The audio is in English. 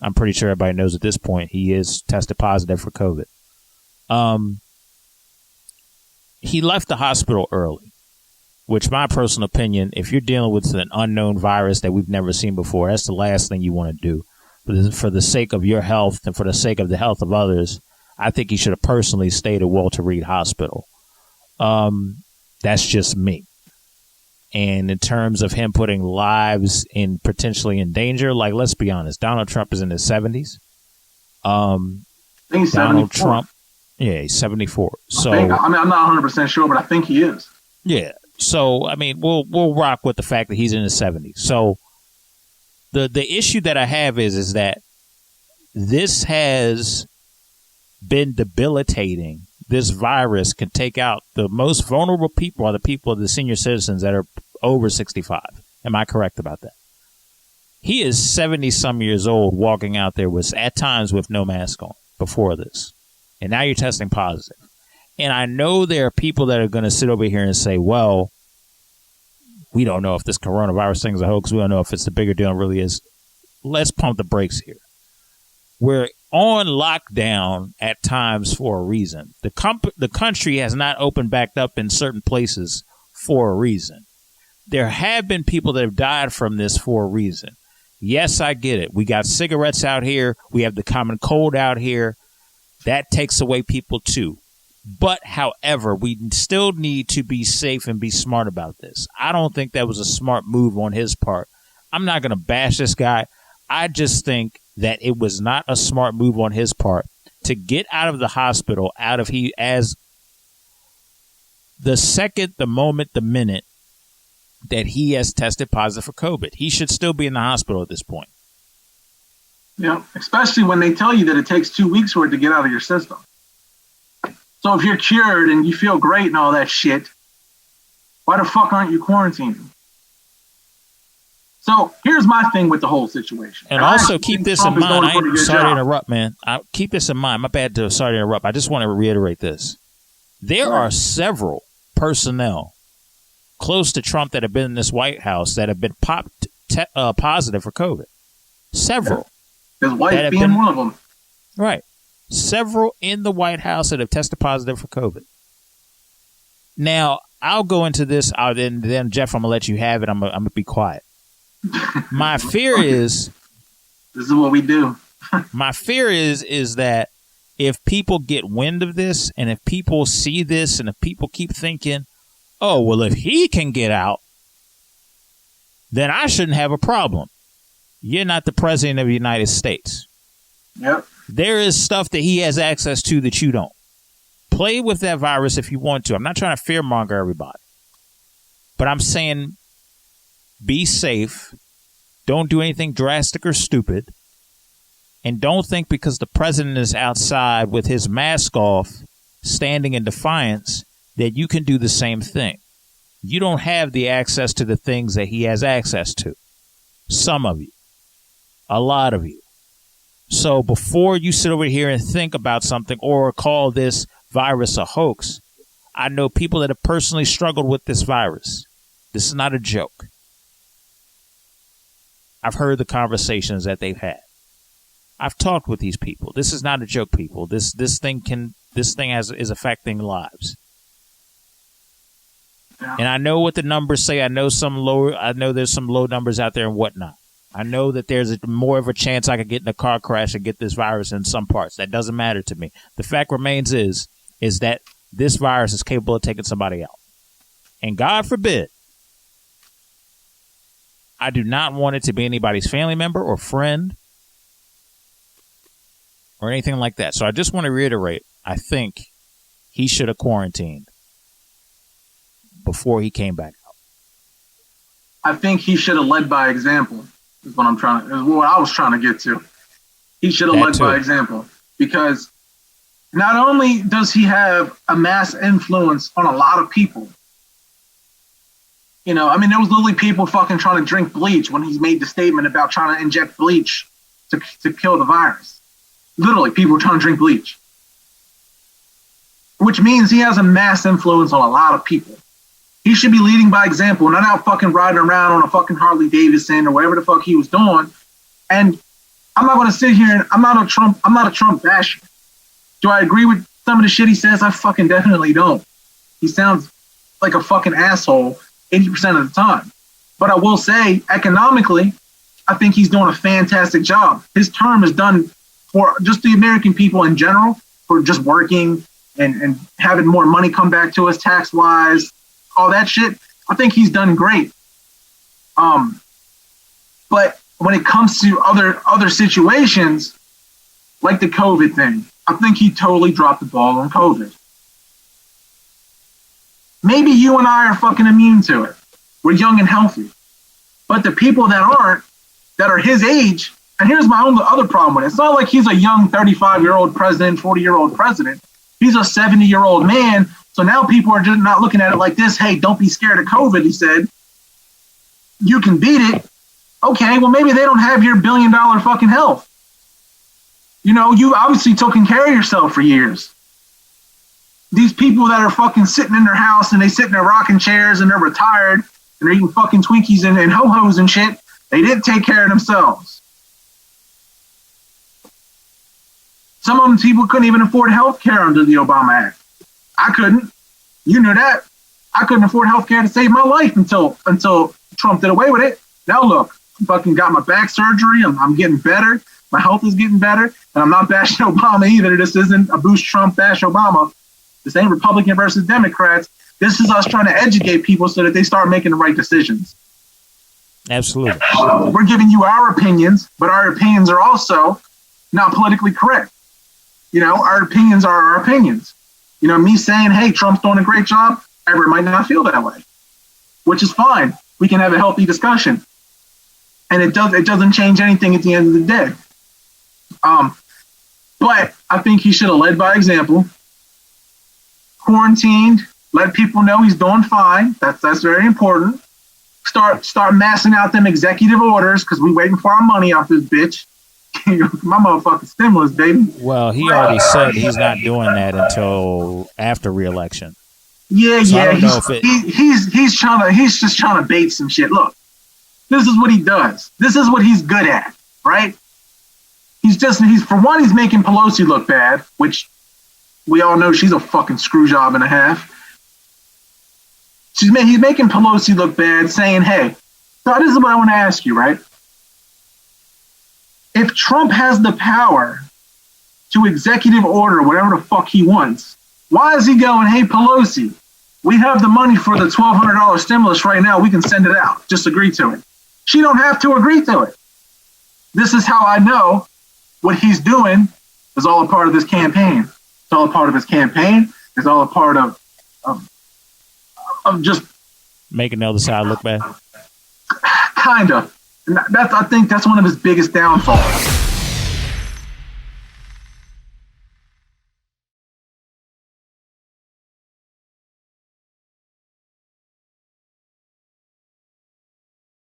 I'm pretty sure everybody knows at this point he is tested positive for COVID. He left the hospital early, which my personal opinion, if you're dealing with an unknown virus that we've never seen before, that's the last thing you want to do. But for the sake of your health and for the sake of the health of others, I think he should have personally stayed at Walter Reed Hospital. That's just me. And in terms of him putting lives in potentially in danger, like, let's be honest, Donald Trump is in his 70s. I think he's Donald 74. Trump, yeah, he's 74. So I'm not 100% sure, but I think he is. Yeah. So I mean, we'll rock with the fact that he's in his 70s. So the issue that I have is that this has been debilitating. This virus can take out the most vulnerable people are the people, the senior citizens that are over 65. Am I correct about that? He is 70 some years old walking out there at times with no mask on before this. And now you're testing positive. And I know there are people that are going to sit over here and say, well, we don't know if this coronavirus thing is a hoax. We don't know if it's the bigger deal it really is. Let's pump the brakes here. We're on lockdown at times for a reason. The country has not opened back up in certain places for a reason. There have been people that have died from this for a reason. Yes, I get it. We got cigarettes out here. We have the common cold out here. That takes away people too. But, however, we still need to be safe and be smart about this. I don't think that was a smart move on his part. I'm not going to bash this guy. I just think that it was not a smart move on his part to get out of the hospital, as the second, the moment, the minute that he has tested positive for COVID. He should still be in the hospital at this point. Yeah, especially when they tell you that it takes 2 weeks for it to get out of your system. So if you're cured and you feel great and all that shit, why the fuck aren't you quarantining? So here's my thing with the whole situation. And also keep this in mind. Sorry to interrupt, man. Keep this in mind. My bad. Sorry to interrupt. I just want to reiterate this. There are several personnel close to Trump that have been in this White House that have been positive for COVID. Several. His wife being one of them. Right. Several in the White House that have tested positive for COVID. Now, I'll go into this. Then Jeff, I'm going to let you have it. I'm going to be quiet. My fear is... This is what we do. My fear is that if people get wind of this and if people see this and if people keep thinking, oh, well, if he can get out, then I shouldn't have a problem. You're not the president of the United States. Yep. There is stuff that he has access to that you don't. Play with that virus if you want to. I'm not trying to fearmonger everybody. But I'm saying be safe. Don't do anything drastic or stupid. And don't think because the president is outside with his mask off, standing in defiance, that you can do the same thing. You don't have the access to the things that he has access to. Some of you. A lot of you. So before you sit over here and think about something or call this virus a hoax, I know people that have personally struggled with this virus. This is not a joke. I've heard the conversations that they've had. I've talked with these people. This is not a joke, people. This thing is affecting lives. Yeah. And I know what the numbers say. I know there's some low numbers out there and whatnot. I know that there's more of a chance I could get in a car crash and get this virus in some parts. That doesn't matter to me. The fact remains is that this virus is capable of taking somebody out. And God forbid, I do not want it to be anybody's family member or friend or anything like that. So I just want to reiterate, I think he should have quarantined before he came back out. I think he should have led by example. Is what I was trying to get to. He should have led by example, because not only does he have a mass influence on a lot of people. You know, I mean, there was literally people fucking trying to drink bleach when he made the statement about trying to inject bleach to kill the virus. Literally, people were trying to drink bleach, which means he has a mass influence on a lot of people. He should be leading by example, not out fucking riding around on a fucking Harley Davidson or whatever the fuck he was doing. And I'm not going to sit here and I'm not a Trump basher. Do I agree with some of the shit he says? I fucking definitely don't. He sounds like a fucking asshole 80% of the time. But I will say, economically, I think he's doing a fantastic job. His term is done for just the American people in general, for just working and having more money come back to us tax-wise, all that shit. I think he's done great. But when it comes to other situations, like the COVID thing, I think he totally dropped the ball on COVID. Maybe you and I are fucking immune to it. We're young and healthy. But the people that aren't, that are his age, and here's my other problem with it. It's not like he's a young 35-year-old president, 40-year-old president. He's a 70-year-old man. So now people are just not looking at it like this. Hey, don't be scared of COVID, he said. You can beat it. Okay, well, maybe they don't have your billion-dollar fucking health. You know, you obviously taken care of yourself for years. These people that are fucking sitting in their house and they sit in their rocking chairs and they're retired and they're eating fucking Twinkies and ho-hos and shit, they didn't take care of themselves. Some of them people couldn't even afford health care under the Obama Act. I couldn't. You knew that. I couldn't afford health care to save my life until Trump did away with it. Now look, I fucking got my back surgery. I'm getting better. My health is getting better. And I'm not bashing Obama either. This isn't a boost Trump, bash Obama. This ain't Republican versus Democrats. This is us trying to educate people so that they start making the right decisions. Absolutely. We're giving you our opinions, but our opinions are also not politically correct. You know, our opinions are our opinions. You know, me saying, hey, Trump's doing a great job, Everett might not feel that way, which is fine. We can have a healthy discussion. And it doesn't change anything at the end of the day. But I think he should have led by example. Quarantined, let people know he's doing fine. That's very important. Start massing out them executive orders because we waiting for our money off this bitch. My motherfucking stimulus, baby. Well, he already said he's not doing that until after re-election. Yeah, so yeah. He's just trying to bait some shit. Look, this is what he does. This is what he's good at, right? He's for one, he's making Pelosi look bad, which we all know she's a fucking screw job and a half. He's making Pelosi look bad, saying, hey, so this is what I want to ask you, right? If Trump has the power to executive order whatever the fuck he wants, why is he going, hey, Pelosi, we have the money for the $1,200 stimulus right now. We can send it out. Just agree to it. She don't have to agree to it. This is how I know what he's doing is all a part of this campaign. It's all a part of his campaign. It's all a part of just making the other side look bad. Kind of. And I think that's one of his biggest downfalls.